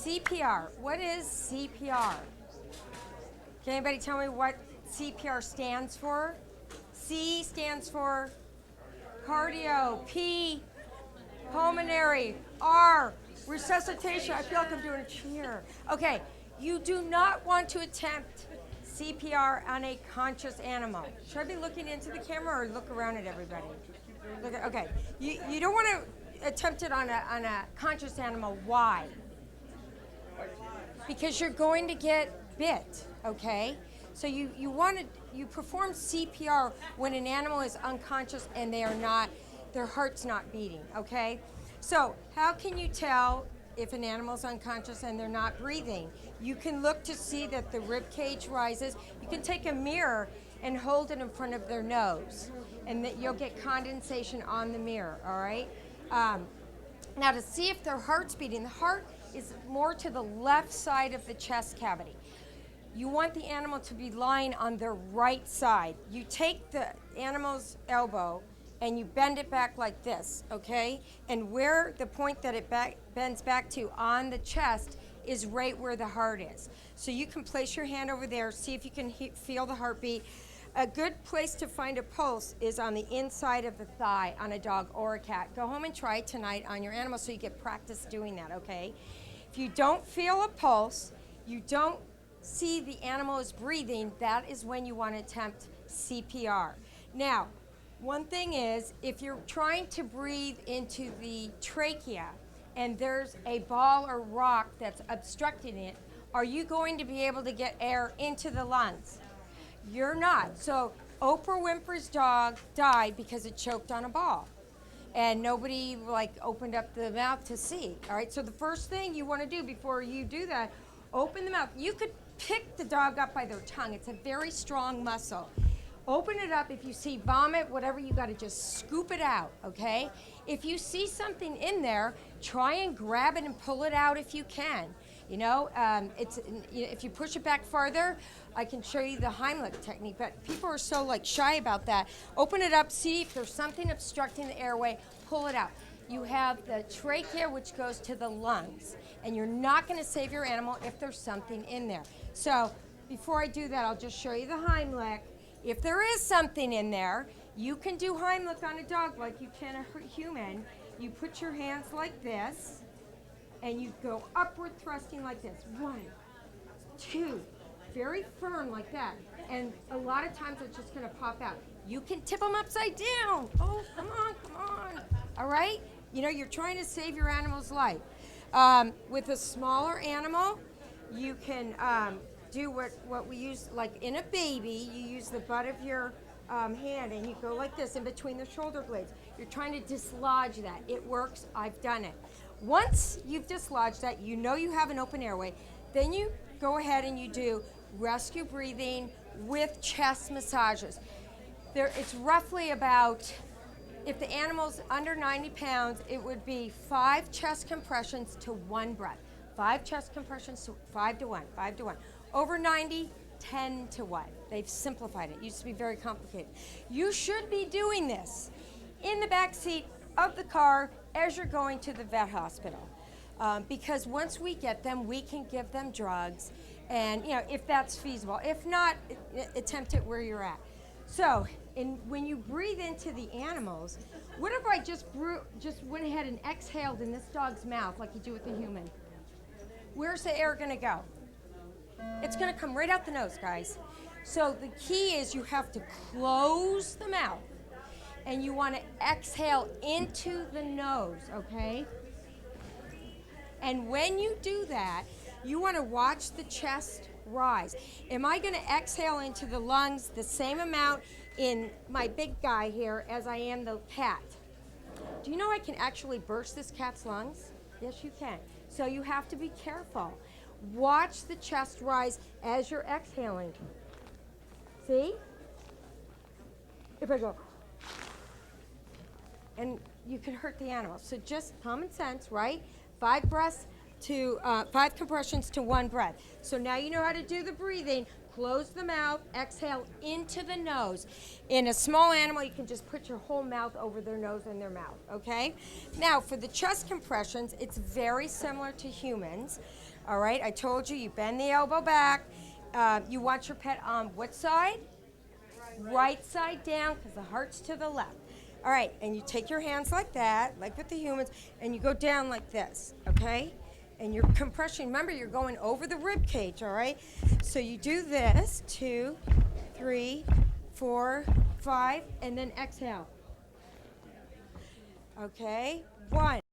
CPR. What is CPR? Can anybody tell me what CPR stands for? C stands for cardio, P, pulmonary, R, resuscitation. I feel like I'm doing a cheer. Okay, you do not want to attempt CPR on a conscious animal. Should I be looking into the camera or look around at everybody? Okay, you don't want to attempt it on a conscious animal. Why? Because you're going to get bit, okay? So you perform CPR when an animal is unconscious and their heart's not beating, okay? So how can you tell if an animal's unconscious and they're not breathing? You can look to see that the rib cage rises. You can take a mirror and hold it in front of their nose, and that you'll get condensation on the mirror, all right? Now to see if their heart's beating, the heart is more to the left side of the chest cavity. You want the animal to be lying on their right side. You take the animal's elbow and you bend it back like this, okay? And where the point that it bends back to on the chest is right where the heart is. So you can place your hand over there, see if you can feel the heartbeat. A good place to find a pulse is on the inside of the thigh on a dog or a cat. Go home and try it tonight on your animal so you get practice doing that, okay? If you don't feel a pulse, you don't see the animal is breathing, that is when you want to attempt CPR. Now, one thing is, if you're trying to breathe into the trachea and there's a ball or rock that's obstructing it, are you going to be able to get air into the lungs? You're not. So Oprah Winfrey's dog died because it choked on a ball. And nobody opened up the mouth to see. All right, so the first thing you want to do before you do that, open the mouth. You could pick the dog up by their tongue. It's a very strong muscle. Open it up. If you see vomit, whatever, you got to just scoop it out, okay? If you see something in there, try and grab it and pull it out if you can. You know, if you push it back farther, I can show you the Heimlich technique, but people are so shy about that. Open it up, see if there's something obstructing the airway, pull it out. You have the trachea, which goes to the lungs, and you're not going to save your animal if there's something in there. So before I do that, I'll just show you the Heimlich. If there is something in there, you can do Heimlich on a dog like you can a human. You put your hands like this, and you go upward thrusting like this. 1, 2, very firm like that. And a lot of times it's just going to pop out. You can tip them upside down. Oh, come on. All right? You know, you're trying to save your animal's life. With a smaller animal, you can do what we use, like in a baby, you use the butt of your hand and you go like this in between the shoulder blades. You're trying to dislodge that. It works. I've done it. Once you've dislodged that, you know you have an open airway, then you go ahead and you do rescue breathing with chest massages. It's roughly about, if the animal's under 90 pounds, it would be 5 chest compressions to 1 breath. 5 chest compressions to 5 to 1, 5 to 1. Over 90, 10 to 1. They've simplified it. It used to be very complicated. You should be doing this in the back seat of the car as you're going to the vet hospital. Because once we get them, we can give them drugs, and if that's feasible. If not, attempt it where you're at. So, when you breathe into the animals, what if I just went ahead and exhaled in this dog's mouth like you do with a human? Where's the air going to go? It's going to come right out the nose, guys. So the key is you have to close the mouth, and you want to exhale into the nose, okay? And when you do that, you want to watch the chest rise. Am I going to exhale into the lungs the same amount in my big guy here as I am the cat? Do you know I can actually burst this cat's lungs? Yes, you can. So you have to be careful. Watch the chest rise as you're exhaling. See? If I go, and you can hurt the animal. So just common sense, right? 5 breaths to 5 compressions to 1 breath. So now you know how to do the breathing. close the mouth, exhale into the nose. In a small animal, you can just put your whole mouth over their nose and their mouth, okay? Now, for the chest compressions, it's very similar to humans, all right? I told you, you bend the elbow back. You want your pet on what side? Right side down, because the heart's to the left. All right, and you take your hands like that, like with the humans, and you go down like this, okay? And you're compressing. Remember, you're going over the rib cage, all right? So you do this, 2, 3, 4, 5, and then exhale. Okay, 1.